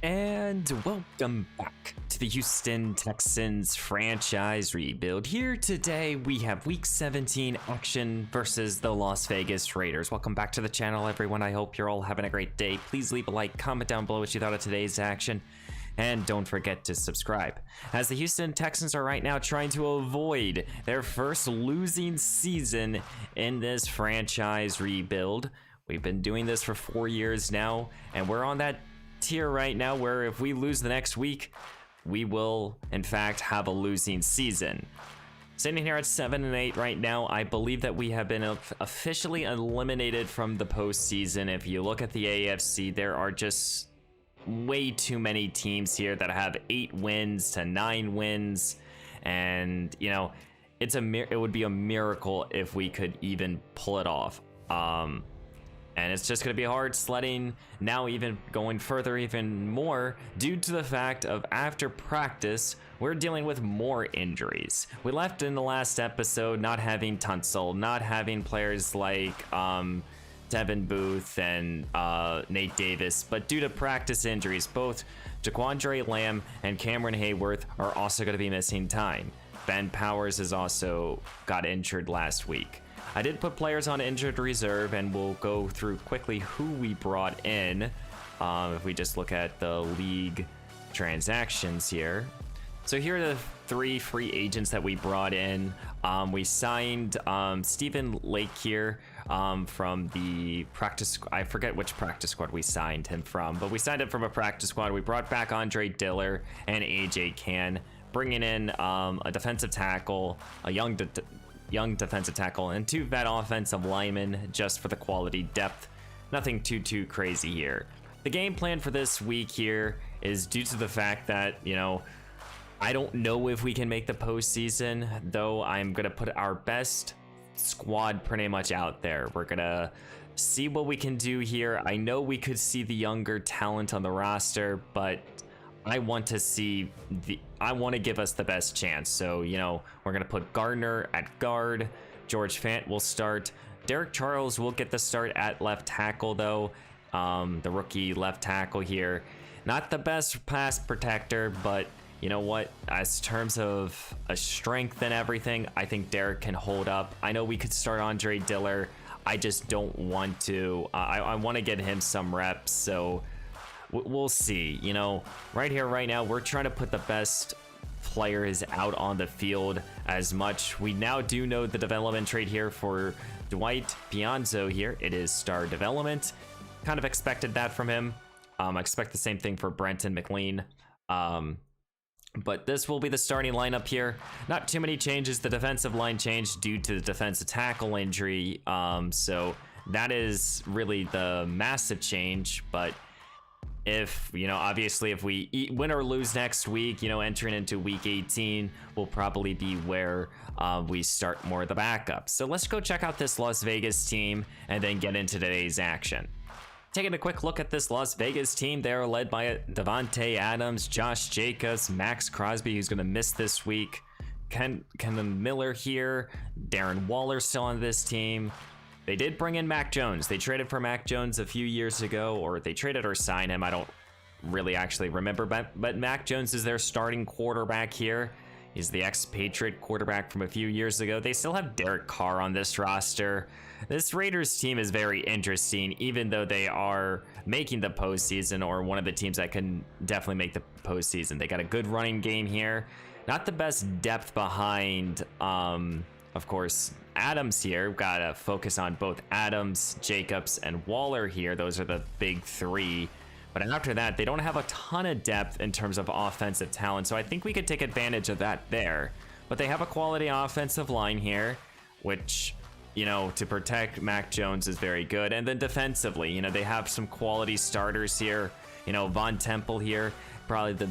And welcome back to the Houston Texans franchise rebuild. Here today we have week 17 action versus the Las Vegas Raiders. Welcome back to the channel, everyone. I hope you're all having a great day. Please leave a like, comment down below what you thought of today's action, and don't forget to subscribe, as the Houston Texans are right now trying to avoid their first losing season in this franchise rebuild. We've been doing this for 4 years now, and we're on that tier right now where if we lose the next week, we will in fact have a losing season. Sitting here at 7-8 right now, I believe that we have been officially eliminated from the postseason. If you look at the AFC, there are just way too many teams here that have 8 wins to 9 wins, and you know, it would be a miracle if we could even pull it off. And it's just going to be hard sledding now, even going further even more, due to the fact of after practice, we're dealing with more injuries. We left in the last episode not having Tunsil, not having players like Devin Booth and Nate Davis, but due to practice injuries, both Jaquandre Lamb and Cameron Hayworth are also going to be missing time. Ben Powers has also got injured last week. I did put players on injured reserve, and we'll go through quickly who we brought in. If we just look at the league transactions here. So here are the 3 free agents that we brought in. We signed Stephen Lake here from the practice. I forget which practice squad we signed him from, but we signed him from a practice squad. We brought back Andre Diller and AJ Can, bringing in a defensive tackle, a young defensive tackle, and 2 vet offensive linemen just for the quality depth. Nothing too crazy here. The game plan for this week here is due to the fact that, you know, I don't know if we can make the postseason, though I'm gonna put our best squad pretty much out there. We're gonna see what we can do here. I know we could see the younger talent on the roster, but I want to give us the best chance. So, you know, we're going to put Gardner at guard. George Fant will start. Derek Charles will get the start at left tackle, though. The rookie left tackle here. Not the best pass protector, but you know what? As terms of a strength and everything, I think Derek can hold up. I know we could start Andre Diller. I just don't want to. I want to get him some reps, so we'll see. You know, right here, right now, we're trying to put the best players out on the field as much. We now do know the development trait here for Dwight Pianzo here. It is star development. Kind of expected that from him. I expect the same thing for Brenton McLean. But this will be the starting lineup here. Not too many changes. The defensive line changed due to the defensive tackle injury. So that is really the massive change, but if, you know, obviously if we win or lose next week, you know, entering into week 18 will probably be where we start more of the backups. So let's go check out this Las Vegas team and then get into today's action. Taking a quick look at this Las Vegas team, they are led by Devontae Adams, Josh Jacobs, Max Crosby, who's going to miss this week, Ken Miller here, Darren Waller still on this team. They did bring in Mac Jones. They traded for Mac Jones a few years ago, or they traded or signed him. I don't really actually remember, but Mac Jones is their starting quarterback here. He's the ex-Patriot quarterback from a few years ago. They still have Derek Carr on this roster. This Raiders team is very interesting, even though they are making the postseason, or one of the teams that can definitely make the postseason. They got a good running game here. Not the best depth behind, of course, Adams here. We've got to focus on both Adams, Jacobs, and Waller here. Those are the big 3. But after that, they don't have a ton of depth in terms of offensive talent, so I think we could take advantage of that there. But they have a quality offensive line here, which, you know, to protect Mac Jones is very good. And then defensively, you know, they have some quality starters here. You know, Von Temple here, probably the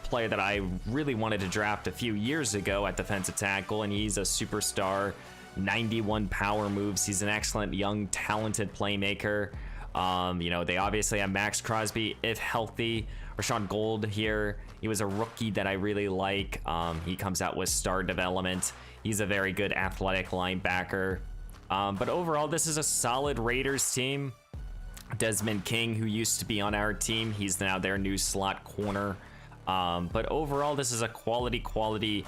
player that I really wanted to draft a few years ago at defensive tackle, and he's a superstar. 91 power moves. He's an excellent young talented playmaker. You know, they obviously have Max Crosby if healthy. Rashawn Gold here, he was a rookie that I really like. He comes out with star development. He's a very good athletic linebacker. But overall, this is a solid Raiders team. Desmond King, who used to be on our team. He's now their new slot corner. But overall, this is a quality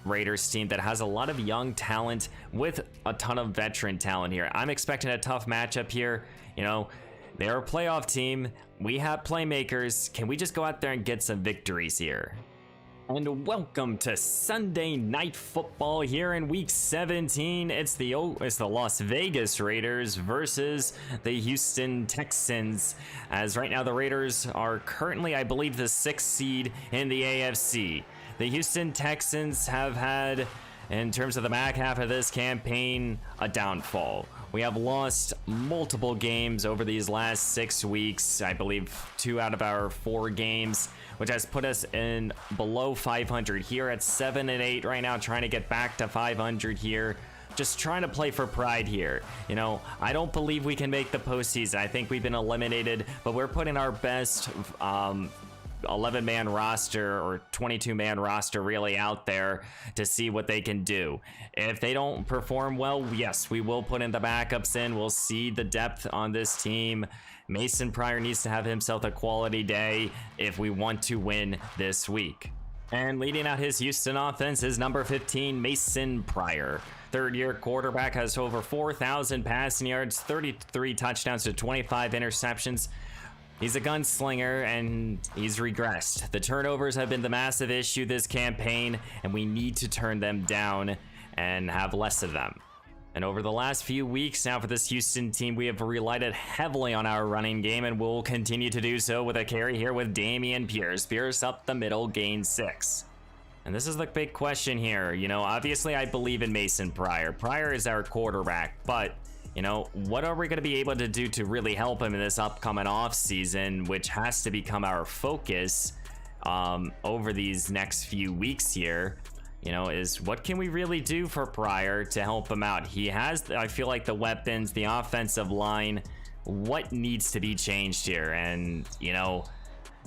Raiders team that has a lot of young talent with a ton of veteran talent here. I'm expecting a tough matchup here. You know, they're a playoff team. We have playmakers. Can we just go out there and get some victories here? And welcome to Sunday Night Football here in Week 17. It's the Las Vegas Raiders versus the Houston Texans. As right now the Raiders are currently, I believe, the 6th seed in the AFC. The Houston Texans have had, in terms of the back half of this campaign, a downfall. We have lost multiple games over these last 6 weeks. I believe 2 out of our 4 games, which has put us in below 500 here at 7-8 right now, trying to get back to 500 here. Just trying to play for pride here. You know, I don't believe we can make the postseason. I think we've been eliminated, but we're putting our best 11-man roster or 22-man roster really out there to see what they can do. If they don't perform well, yes, we will put in the backups in. We'll see the depth on this team. Mason Pryor needs to have himself a quality day if we want to win this week. And leading out his Houston offense is number 15, Mason Pryor. Third-year quarterback, has over 4,000 passing yards, 33 touchdowns to 25 interceptions. He's a gunslinger, and he's regressed. The turnovers have been the massive issue this campaign, and we need to turn them down and have less of them. And over the last few weeks now for this Houston team, we have relied heavily on our running game, and we'll continue to do so with a carry here with Dameon Pierce. Pierce up the middle, gain 6. And this is the big question here. You know, obviously I believe in Mason Pryor. Pryor is our quarterback, but you know, what are we going to be able to do to really help him in this upcoming off season, which has to become our focus over these next few weeks here? You know, is what can we really do for Pryor to help him out? He has, I feel like, the weapons, the offensive line. What needs to be changed here? And, you know,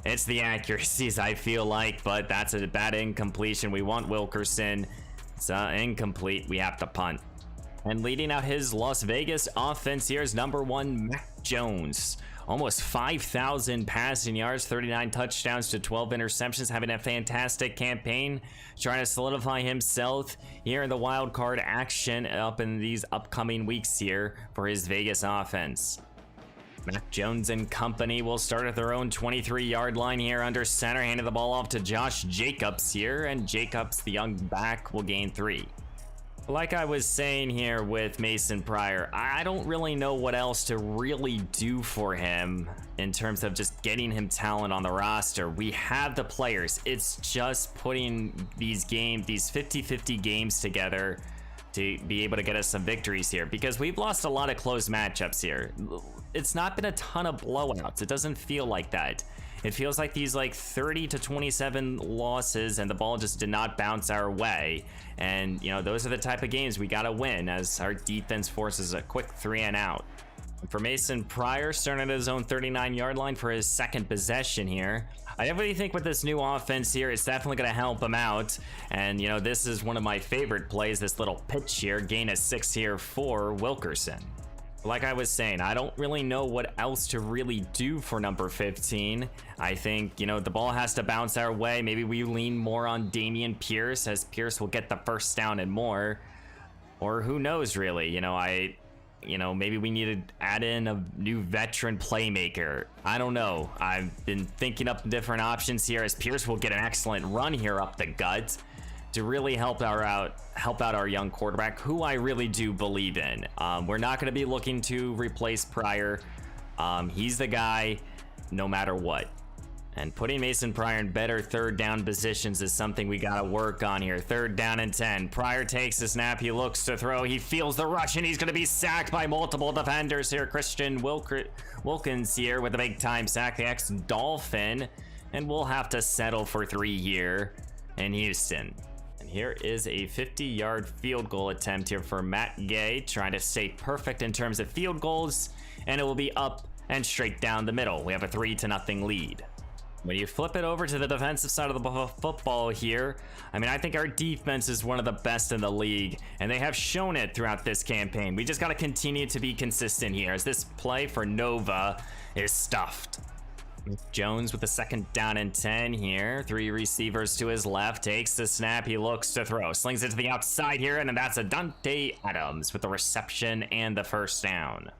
it's the accuracies, I feel like, but that's a bad incompletion. We want Wilkerson. It's incomplete. We have to punt. And leading out his Las Vegas offense here is number 1, Mac Jones. Almost 5,000 passing yards, 39 touchdowns to 12 interceptions, having a fantastic campaign, trying to solidify himself here in the wild card action up in these upcoming weeks here for his Vegas offense. Mac Jones and company will start at their own 23-yard line here under center, handing the ball off to Josh Jacobs here, and Jacobs, the young back, will gain 3. Like I was saying here with Mason Pryor, I don't really know what else to really do for him in terms of just getting him talent on the roster. We have the players. It's just putting these 50-50 games together to be able to get us some victories here, because we've lost a lot of close matchups here. It's not been a ton of blowouts. It doesn't feel like that. It feels like these 30 to 27 losses, and the ball just did not bounce our way. And you know, those are the type of games we gotta win, as our defense forces a quick 3 and out. For Mason Pryor, starting at his own 39-yard line for his second possession here. I definitely think with this new offense here, it's definitely going to help him out. And, you know, this is one of my favorite plays, this little pitch here, gain a 6 here for Wilkerson. Like I was saying, I don't really know what else to really do for number 15. I think, you know, the ball has to bounce our way. Maybe we lean more on Dameon Pierce, as Pierce will get the first down and more. Or who knows, really. You know, maybe we need to add in a new veteran playmaker. I don't know. I've been thinking up different options here, as Pierce will get an excellent run here up the gut to really help out our young quarterback, who I really do believe in. We're not going to be looking to replace Pryor. He's the guy no matter what. And putting Mason Pryor in better third down positions is something we got to work on here. 3rd down and 10. Pryor takes the snap. He looks to throw. He feels the rush, and he's going to be sacked by multiple defenders here. Christian Wilkins here with a big time sack, the ex-Dolphin. And we'll have to settle for 3 here in Houston. Here is a 50-yard field goal attempt here for Matt Gay, trying to stay perfect in terms of field goals, and it will be up and straight down the middle. We have a 3-0 lead. When you flip it over to the defensive side of the football here, I mean, I think our defense is one of the best in the league, and they have shown it throughout this campaign. We just got to continue to be consistent here, as this play for Nova is stuffed. Jones with the 2nd down and 10 here. 3 receivers to his left, takes the snap, he looks to throw, slings it to the outside here, and then that's a Dante Adams with the reception and the 1st down.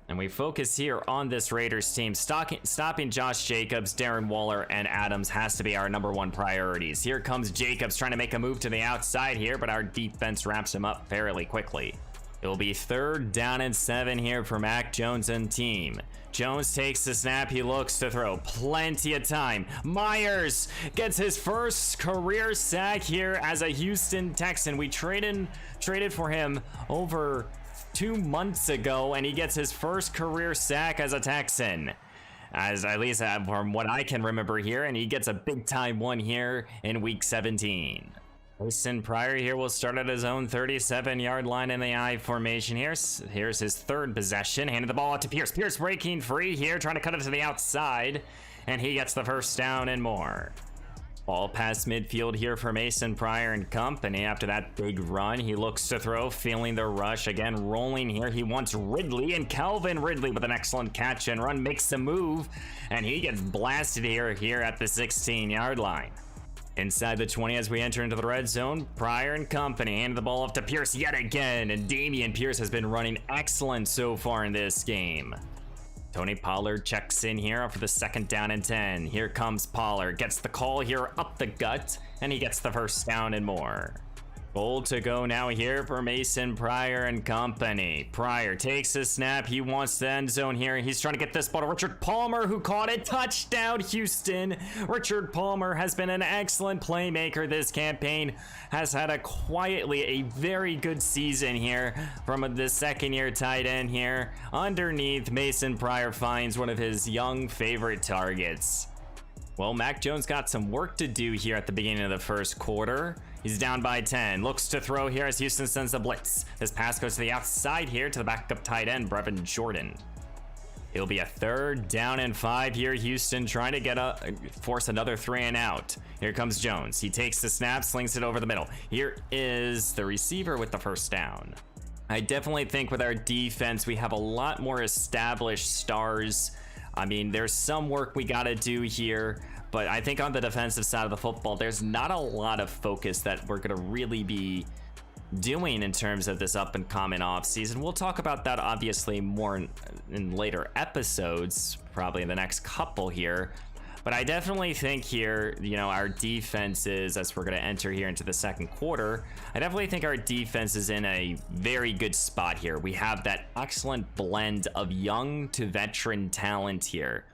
And we focus here on this Raiders team. Stopping Josh Jacobs, Darren Waller, and Adams has to be our #1 priorities. Here comes Jacobs trying to make a move to the outside here, but our defense wraps him up fairly quickly. It will be 3rd down and 7 here for Mac Jones and team. Jones takes the snap, he looks to throw, plenty of time. Myers gets his first career sack here as a Houston Texan. We traded for him over 2 months ago, and he gets his first career sack as a Texan, as at least from what I can remember here, and he gets a big time one here in week 17. Mason Pryor here will start at his own 37-yard line in the I formation. Here's his 3rd possession, handed the ball out to Pierce. Pierce breaking free here, trying to cut it to the outside, and he gets the 1st down and more. Ball past midfield here for Mason Pryor and company. After that big run, he looks to throw, feeling the rush. Again, rolling here. He wants Ridley, and Calvin Ridley with an excellent catch and run makes a move, and he gets blasted here at the 16-yard line. Inside the 20 as we enter into the red zone, Pryor and company hand the ball off to Pierce yet again, and Damian Pierce has been running excellent so far in this game. Tony Pollard checks in here for the 2nd down and 10. Here comes Pollard, gets the call here up the gut, and he gets the 1st down and more. Goal to go now here for Mason Pryor and company. Pryor takes his snap. He wants the end zone here. He's trying to get this ball to Richard Palmer, who caught it. Touchdown, Houston. Richard Palmer has been an excellent playmaker this campaign. Has had a very good season here from the 2nd-year tight end here. Underneath, Mason Pryor finds one of his young favorite targets. Well, Mac Jones got some work to do here at the beginning of the 1st quarter. He's down by 10, looks to throw here as Houston sends a blitz. This pass goes to the outside here to the backup tight end, Brevin Jordan. It'll be a 3rd down and 5 here. Houston trying to force another 3 and out. Here comes Jones. He takes the snap, slings it over the middle. Here is the receiver with the 1st down. I definitely think with our defense, we have a lot more established stars. I mean, there's some work we got to do here, but I think on the defensive side of the football, there's not a lot of focus that we're going to really be doing in terms of this up and coming off season. We'll talk about that obviously more in later episodes, probably in the next couple here. But I definitely think here, our defense is, as we're going to enter here into the 2nd quarter, I definitely think our defense is in a very good spot here. We have that excellent blend of young to veteran talent here.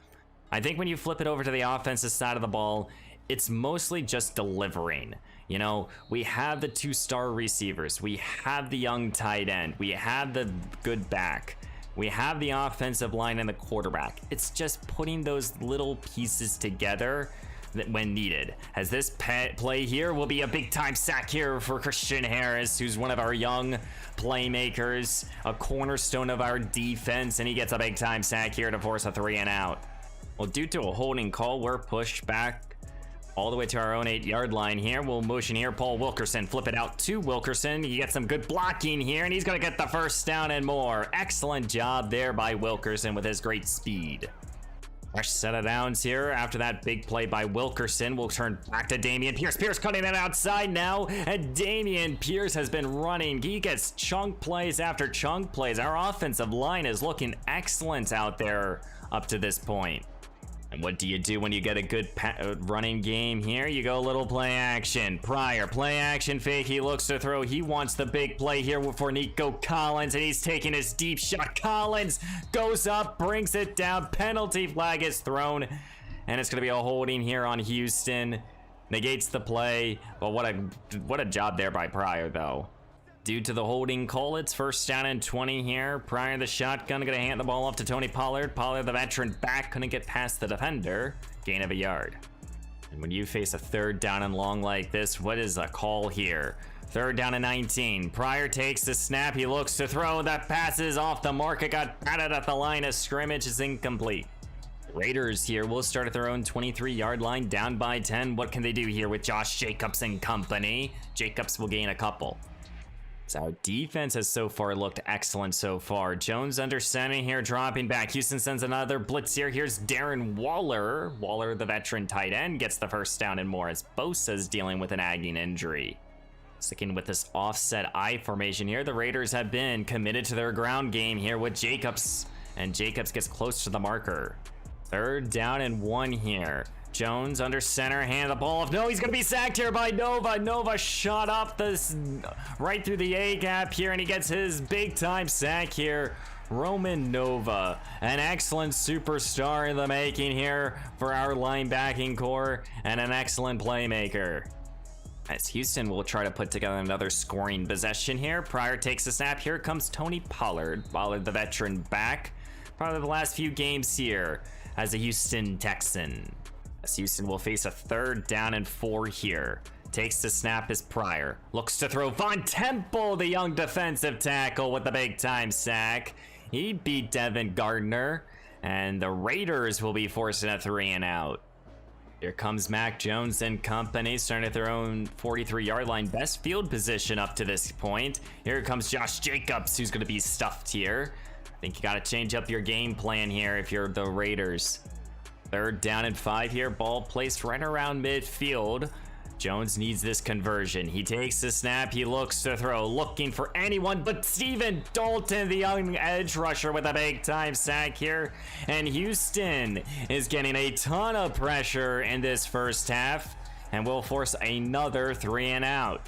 I think when you flip it over to the offensive side of the ball, it's mostly just delivering. We have the 2-star receivers. We have the young tight end. We have the good back. We have the offensive line and the quarterback. It's just putting those little pieces together when needed. As this play here will be a big time sack here for Christian Harris, who's one of our young playmakers, a cornerstone of our defense, and he gets a big time sack here to force a 3 and out. Well, due to a holding call, we're pushed back all the way to our own 8-yard line here. We'll motion here. Paul Wilkerson, flip it out to Wilkerson. He gets some good blocking here, and he's going to get the 1st down and more. Excellent job there by Wilkerson with his great speed. Fresh set of downs here after that big play by Wilkerson. We'll turn back to Damian Pierce. Pierce cutting it outside now, and Damian Pierce has been running. He gets chunk plays after chunk plays. Our offensive line is looking excellent out there up to this point. And what do you do when you get a good running game here? You go a little play action. Pryor, play action fake. He looks to throw. He wants the big play here for Nico Collins, and he's taking his deep shot. Collins goes up, brings it down. Penalty flag is thrown, and it's going to be a holding here on Houston. Negates the play, but what a job there by Pryor, though. Due to the holding call, it's 1st down and 20 here. Pryor, the shotgun, going to hand the ball off to Tony Pollard. Pollard, the veteran back, couldn't get past the defender. Gain of a yard. And when you face a 3rd down and long like this, what is a call here? 3rd down and 19. Pryor takes the snap. He looks to throw. That pass is off the mark. It got batted at the line of scrimmage. Is incomplete. Raiders here will start at their own 23-yard line, down by 10. What can they do here with Josh Jacobs and company? Jacobs will gain a couple. So our defense has so far looked excellent so far. Jones under center here, dropping back. Houston sends another blitz here. Here's Darren Waller. Waller, the veteran tight end, gets the first down and more as Bosa's dealing with an nagging injury. Sticking with this offset I formation here, the Raiders have been committed to their ground game here with Jacobs. And Jacobs gets close to the marker. 3rd down and 1 here. Jones under center, hand the ball off. No, he's gonna be sacked here by Nova. Nova shot up this right through the A gap here, and he gets his big time sack here. Roman Nova, an excellent superstar in the making here for our linebacking core, and an excellent playmaker. As Houston will try to put together another scoring possession here. Pryor takes a snap. Here comes Tony Pollard. Pollard, the veteran back. Probably the last few games here as a Houston Texan. As Houston will face a 3rd down and 4 here. Takes the snap as Pryor. Looks to throw. Von Temple, the young defensive tackle, with the big time sack. He beat Devin Gardner. And the Raiders will be forcing a 3 and out. Here comes Mac Jones and company, starting at their own 43-yard line. Best field position up to this point. Here comes Josh Jacobs, who's going to be stuffed here. I think you got to change up your game plan here if you're the Raiders. 3rd down and 5 here. Ball placed right around midfield. Jones needs this conversion. He takes the snap. He looks to throw, looking for anyone but Steven Dalton, the young edge rusher, with a big time sack here. And Houston is getting a ton of pressure in this first half and will force another 3 and out.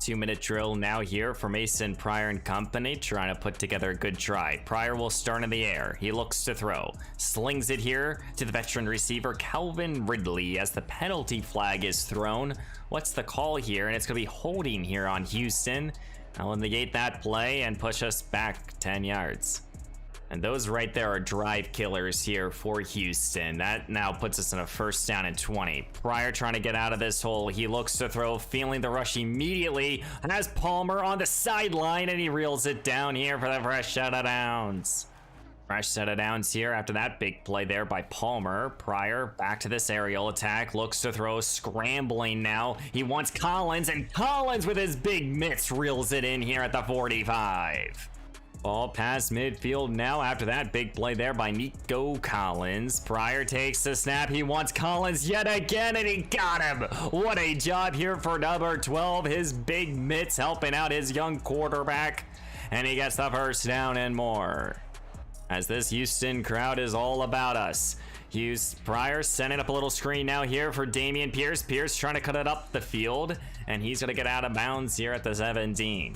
2-minute drill now here for Mason Pryor and company, trying to put together a good try. Pryor will start in the air. He looks to throw. Slings it here to the veteran receiver, Calvin Ridley, as the penalty flag is thrown. What's the call here? And it's going to be holding here on Houston. I'll negate that play and push us back 10 yards. And those right there are drive killers here for Houston. That now puts us in a 1st down and 20. Pryor trying to get out of this hole. He looks to throw, feeling the rush immediately, and has Palmer on the sideline, and he reels it down here for the fresh set of downs. Fresh set of downs here after that big play there by Palmer. Pryor back to this aerial attack. Looks to throw, scrambling now. He wants Collins, and Collins with his big mitts reels it in here at the 45. Ball past midfield now after that big play there by Nico Collins. Pryor takes the snap. He wants Collins yet again, and he got him. What a job here for number 12. His big mitts helping out his young quarterback, and he gets the 1st down and more. As this Houston crowd is all about us. Pryor sending up a little screen now here for Damian Pierce. Pierce trying to cut it up the field, and he's going to get out of bounds here at the 17.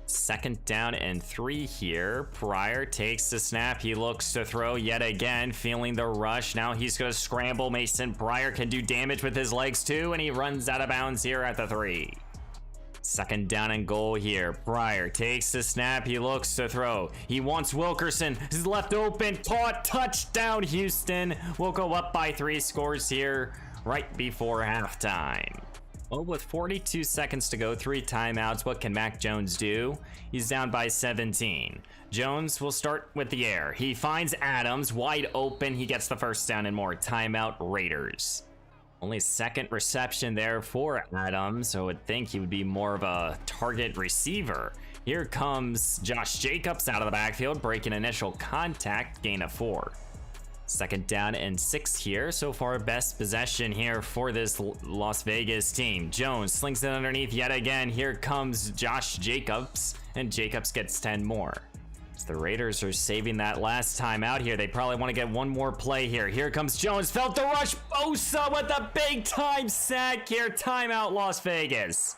2nd down and 3 here. Pryor takes the snap. He looks to throw yet again, feeling the rush. Now he's going to scramble. Mason Pryor can do damage with his legs too, and he runs out of bounds here at the 3. 2nd down and goal here. Pryor takes the snap. He looks to throw. He wants Wilkerson. He's left open. Caught. Touchdown, Houston. We'll go up by 3 scores here right before halftime. Well, with 42 seconds to go, 3 timeouts, what can Mac Jones do? He's down by 17. Jones will start with the air. He finds Adams wide open. He gets the 1st down and more. Timeout, Raiders. Only 2nd reception there for Adams, so I would think he would be more of a target receiver. Here comes Josh Jacobs out of the backfield, breaking initial contact, gain of 4. 2nd down and 6 here. So far, best possession here for this Las Vegas team. Jones slings it underneath yet again. Here comes Josh Jacobs, and Jacobs gets 10 more. So the Raiders are saving that last time out here. They probably want to get one more play here. Here comes Jones, felt the rush. Bosa with a big time sack here. Timeout, Las Vegas.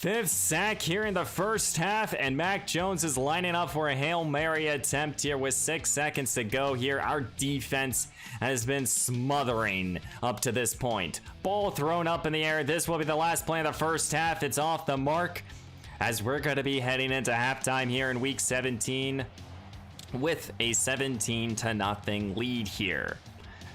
5th sack here in the first half, and Mac Jones is lining up for a Hail Mary attempt here with 6 seconds to go here. Our defense has been smothering up to this point. Ball thrown up in the air. This will be the last play of the first half. It's off the mark as we're going to be heading into halftime here in week 17 with a 17-0 lead here.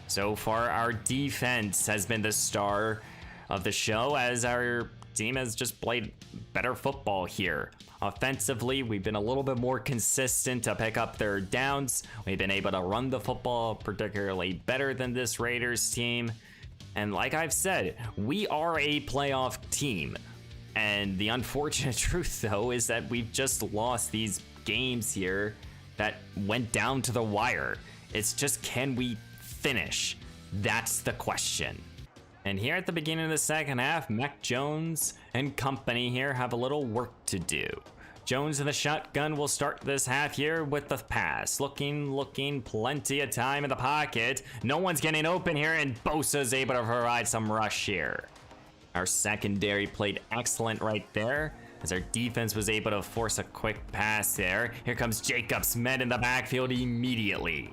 So far, our defense has been the star of the show as our team has just played better football here. Offensively, we've been a little bit more consistent to pick up their downs. We've been able to run the football particularly better than this Raiders team. And like I've said, we are a playoff team. And the unfortunate truth, though, is that we've just lost these games here that went down to the wire. It's just, can we finish? That's the question. And here at the beginning of the second half, Mac Jones and company here have a little work to do. Jones in the shotgun will start this half here with the pass. Looking, plenty of time in the pocket. No one's getting open here, and Bosa's able to provide some rush here. Our secondary played excellent right there, as our defense was able to force a quick pass there. Here comes Jacobs, met in the backfield immediately.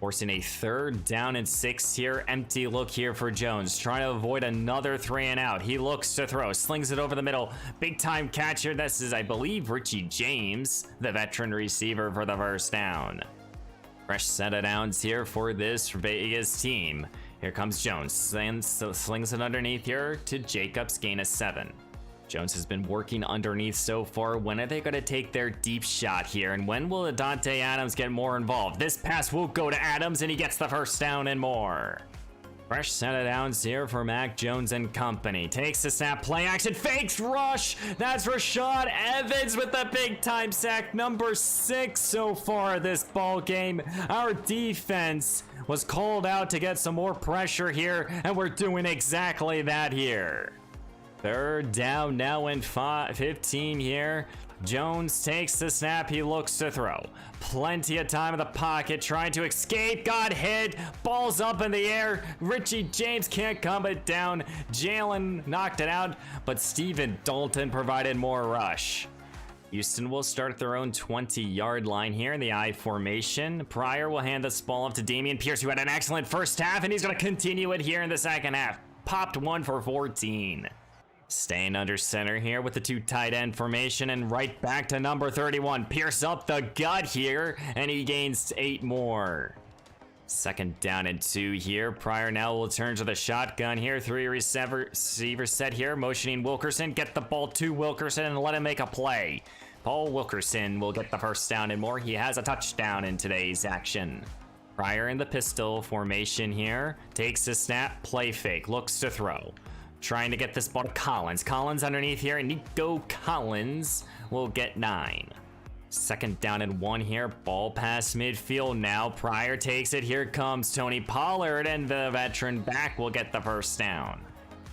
Forcing a 3rd down and 6 here. Empty look here for Jones, trying to avoid another 3 and out. He looks to throw, slings it over the middle. Big time catch here. This is, I believe, Richie James, the veteran receiver, for the first down. Fresh set of downs here for this Vegas team. Here comes Jones, slings it underneath here to Jacobs, gain of 7. Jones has been working underneath so far. When are they going to take their deep shot here? And when will Adante Adams get more involved? This pass will go to Adams, and he gets the first down and more. Fresh set of downs here for Mac Jones and company. Takes the snap, play action, fakes rush. That's Rashad Evans with the big time sack, number 6 so far this ball game. Our defense was called out to get some more pressure here, and we're doing exactly that here. 3rd down now and 15 here. Jones takes the snap, he looks to throw. Plenty of time in the pocket, trying to escape, got hit, ball's up in the air. Richie James can't come it down. Jalen knocked it out, but Steven Dalton provided more rush. Houston will start at their own 20-yard line here in the I formation. Pryor will hand this ball off to Dameon Pierce, who had an excellent first half, and he's going to continue it here in the second half. Popped 1 for 14. Staying under center here with the 2 tight end formation, and right back to number 31. Pierce up the gut here, and he gains 8 more. 2nd down and 2 here. Pryor now will turn to the shotgun here. 3 receiver set here, motioning Wilkerson. Get the ball to Wilkerson and let him make a play. Paul Wilkerson will get the first down and more. He has a touchdown in today's action. Pryor in the pistol formation here. Takes the snap, play fake, looks to throw. Trying to get this ball to Collins. Collins underneath here, and Nico Collins will get 9. 2nd down and 1 here. Ball pass midfield now. Pryor takes it. Here comes Tony Pollard, and the veteran back will get the first down.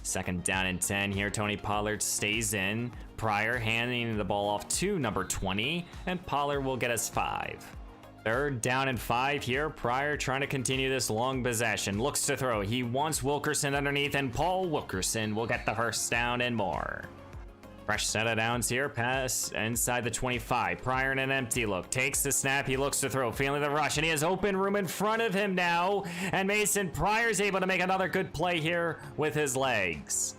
2nd down and 10 here. Tony Pollard stays in. Pryor handing the ball off to number 20, and Pollard will get us 5. 3rd down and 5 here. Pryor trying to continue this long possession. Looks to throw. He wants Wilkerson underneath, and Paul Wilkerson will get the first down and more. Fresh set of downs here. Pass inside the 25. Pryor in an empty look. Takes the snap. He looks to throw. Feeling the rush, and he has open room in front of him now. And Mason Pryor's able to make another good play here with his legs.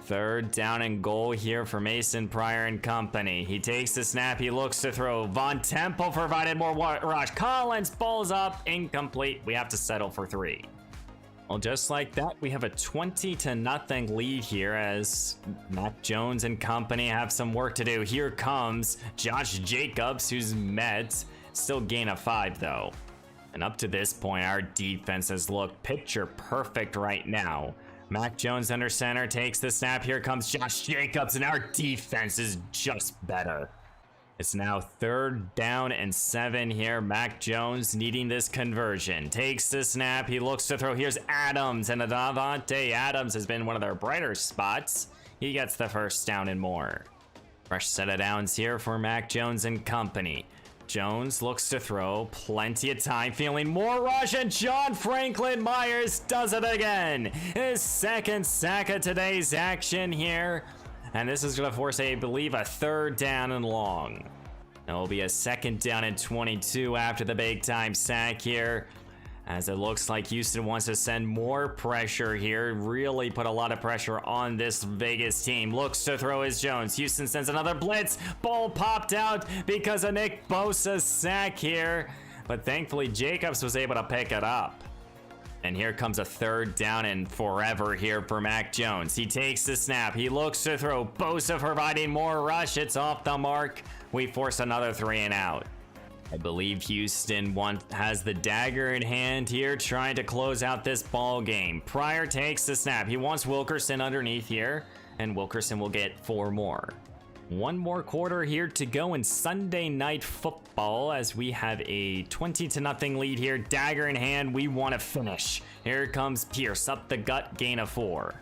3rd down and goal here for Mason Pryor and company. He takes the snap, he looks to throw. Von Temple provided more rush. Collins, balls up, incomplete. We have to settle for 3. Well, just like that, we have a 20-0 lead here as Mac Jones and company have some work to do. Here comes Josh Jacobs, who's met. Still gain of 5, though. And up to this point, our defense has looked picture perfect right now. Mac Jones under center, takes the snap. Here comes Josh Jacobs, and our defense is just better. It's now 3rd down and 7 here. Mac Jones needing this conversion. Takes the snap. He looks to throw. Here's Adams, and Davante Adams has been one of their brighter spots. He gets the first down and more. Fresh set of downs here for Mac Jones and company. Jones looks to throw, plenty of time, feeling more rush, and John Franklin Myers does it again. His 2nd sack of today's action here, and this is going to force, I believe, a 3rd down and long. It will be a 2nd down and 22 after the big time sack here, as it looks like Houston wants to send more pressure here, really put a lot of pressure on this Vegas team. Looks to throw is Jones. Houston sends another blitz. Ball popped out because of Nick Bosa's sack here, but thankfully Jacobs was able to pick it up. And here comes a third down and forever here for Mac Jones. He takes the snap. He looks to throw. Bosa providing more rush. It's off the mark. We force another 3 and out. I believe Houston has the dagger in hand here, trying to close out this ball game. Pryor takes the snap. He wants Wilkerson underneath here, and Wilkerson will get 4 more. One more quarter here to go in Sunday Night Football as we have a 20-0 lead here. Dagger in hand, we want to finish. Here comes Pierce up the gut, gain of 4.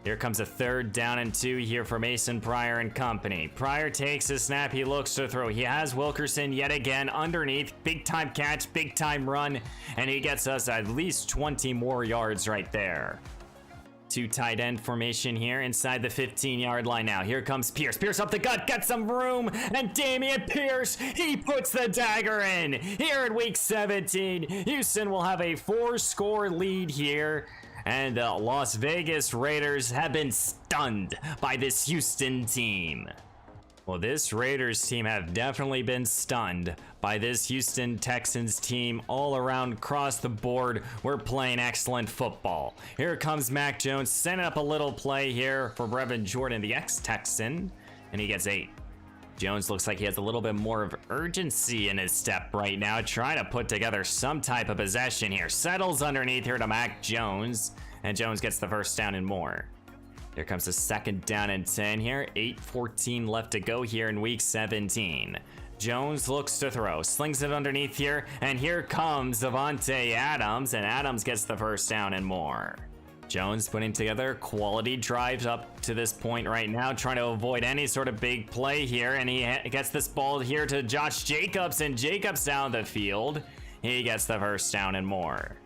Here comes a 3rd down and 2 here for Mason Pryor and company. Pryor takes a snap, he looks to throw. He has Wilkerson yet again underneath. Big time catch, big time run, and he gets us at least 20 more yards right there. 2 tight end formation here inside the 15-yard line now. Here comes Pierce. Pierce up the gut, got some room, and Damian Pierce, he puts the dagger in. Here in week 17, Houston will have a 4-score lead here, and the Las Vegas Raiders have been stunned by this Houston team. Well, this Raiders team have definitely been stunned by this Houston Texans team all around across the board. We're playing excellent football. Here comes Mac Jones, setting up a little play here for Brevin Jordan, the ex-Texan, and he gets 8. Jones looks like he has a little bit more of urgency in his step right now, trying to put together some type of possession here. Settles underneath here to Mac Jones, and Jones gets the 1st down and more. Here comes the 2nd down and 10 here. 8:14 left to go here in week 17. Jones looks to throw, slings it underneath here, and here comes Davante Adams, and Adams gets the 1st down and more. Jones putting together quality drives up to this point right now, trying to avoid any sort of big play here, and he gets this ball here to Josh Jacobs, and Jacobs down the field. He gets the 1st down and more.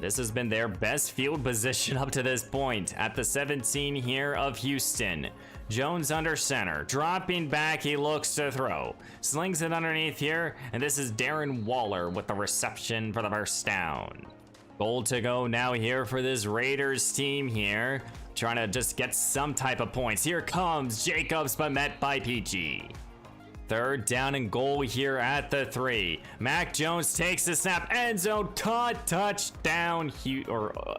This has been their best field position up to this point at the 17 here of Houston. Jones under center, dropping back, he looks to throw. Slings it underneath here, and this is Darren Waller with the reception for the 1st down. Goal to go now here for this Raiders team here, trying to just get some type of points. Here comes Jacobs, but met by PG. 3rd down and goal here at the 3. Mac Jones takes the snap, end zone, touchdown,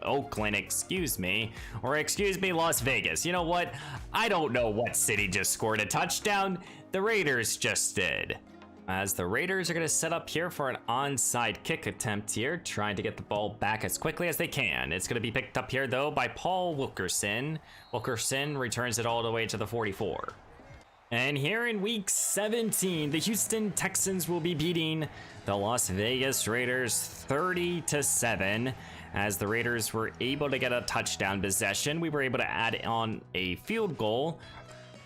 Oakland, excuse me, Las Vegas. You know what? I don't know what city just scored a touchdown. The Raiders just did. As the Raiders are going to set up here for an onside kick attempt here, trying to get the ball back as quickly as they can. It's going to be picked up here, though, by Paul Wilkerson. Wilkerson returns it all the way to the 44. And here in week 17, the Houston Texans will be beating the Las Vegas Raiders 30-7. As the Raiders were able to get a touchdown possession, we were able to add on a field goal.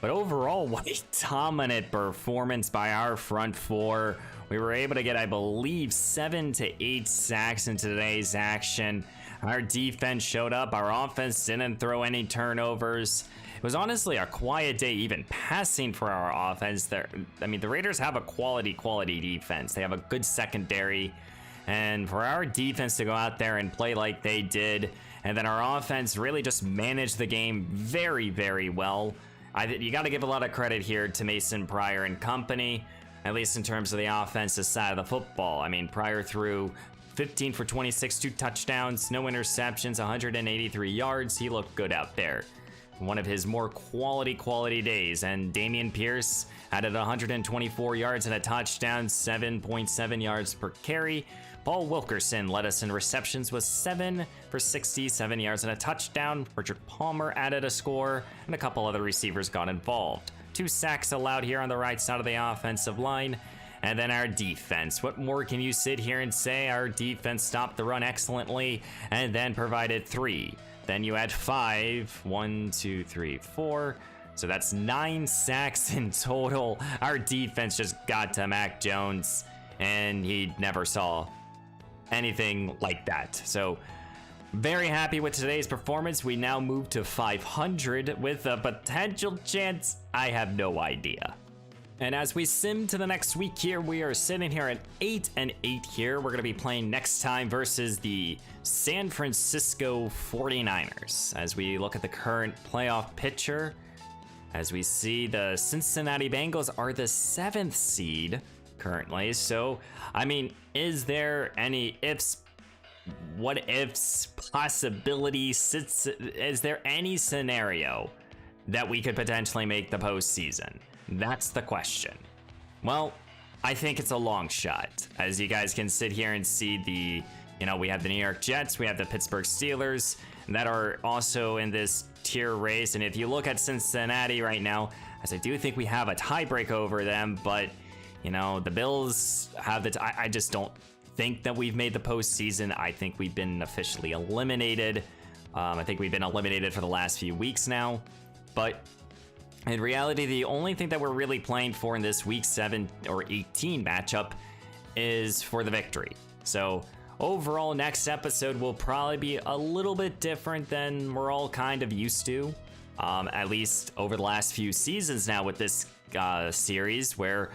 But overall, what a dominant performance by our front 4. We were able to get, I believe, 7 to 8 sacks in today's action. Our defense showed up. Our offense didn't throw any turnovers. It was honestly a quiet day, even passing for our offense. The Raiders have a quality defense. They have a good secondary. And for our defense to go out there and play like they did, and then our offense really just managed the game very, very well. You got to give a lot of credit here to Mason Pryor and company, at least in terms of the offensive side of the football. I mean, Pryor threw 15 for 26, 2 touchdowns, no interceptions, 183 yards. He looked good out there. One of his more quality days. And Damian Pierce added 124 yards and a touchdown, 7.7 yards per carry. Paul Wilkerson led us in receptions with 7 for 67 yards and a touchdown. Richard Palmer added a score, and a couple other receivers got involved. 2 sacks allowed here on the right side of the offensive line. And then our defense. What more can you sit here and say? Our defense stopped the run excellently and then provided 3. Then you add 5, 1, 2, 3, 4. So that's 9 sacks in total. Our defense just got to Mac Jones, and he never saw anything like that. So very happy with today's performance. We now move to 500 with a potential chance. I have no idea. And as we sim to the next week here, we are sitting here at 8-8 here. We're going to be playing next time versus the San Francisco 49ers. As we look at the current playoff picture, as we see the Cincinnati Bengals are the 7th seed currently. So, I mean, is there any ifs, what ifs, possibilities. Is there any scenario that we could potentially make the postseason? That's the question. Well, I think it's a long shot. As you guys can sit here and see we have the New York Jets, we have the Pittsburgh Steelers that are also in this tier race. And if you look at Cincinnati right now, as I do think we have a tiebreak over them, but the Bills have I just don't think that we've made the postseason. I think we've been officially eliminated. I think we've been eliminated for the last few weeks now. But in reality, the only thing that we're really playing for in this week 7 or 18 matchup is for the victory. So overall, next episode will probably be a little bit different than we're all kind of used to, at least over the last few seasons now with this series, where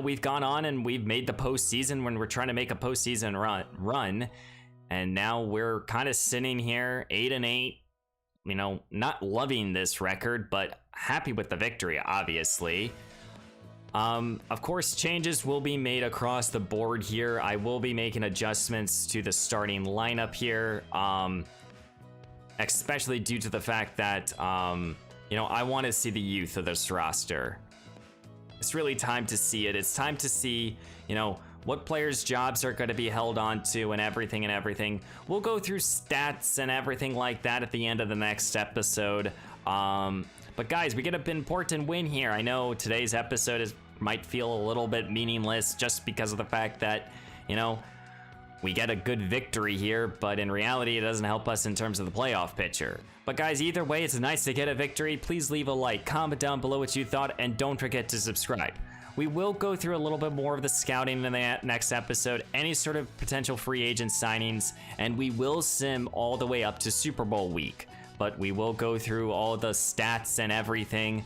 we've gone on and we've made the postseason when we're trying to make a postseason run, and now we're kind of sitting here 8-8. Not loving this record, but happy with the victory, obviously. Of course, changes will be made across the board here. I will be making adjustments to the starting lineup here, especially due to the fact that, I want to see the youth of this roster. It's really time to see it. It's time to see, what players' jobs are going to be held on to and everything. We'll go through stats and everything like that at the end of the next episode. But guys, we get an important win here. I know today's episode might feel a little bit meaningless just because of the fact that, we get a good victory here, but in reality, it doesn't help us in terms of the playoff picture. But guys, either way, it's nice to get a victory. Please leave a like, comment down below what you thought, and don't forget to subscribe. We will go through a little bit more of the scouting in the next episode, any sort of potential free agent signings, and we will sim all the way up to Super Bowl week. But we will go through all the stats and everything,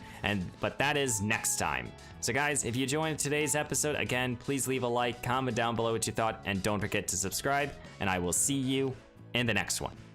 but that is next time. So guys, if you enjoyed today's episode, again, please leave a like, comment down below what you thought, and don't forget to subscribe, and I will see you in the next one.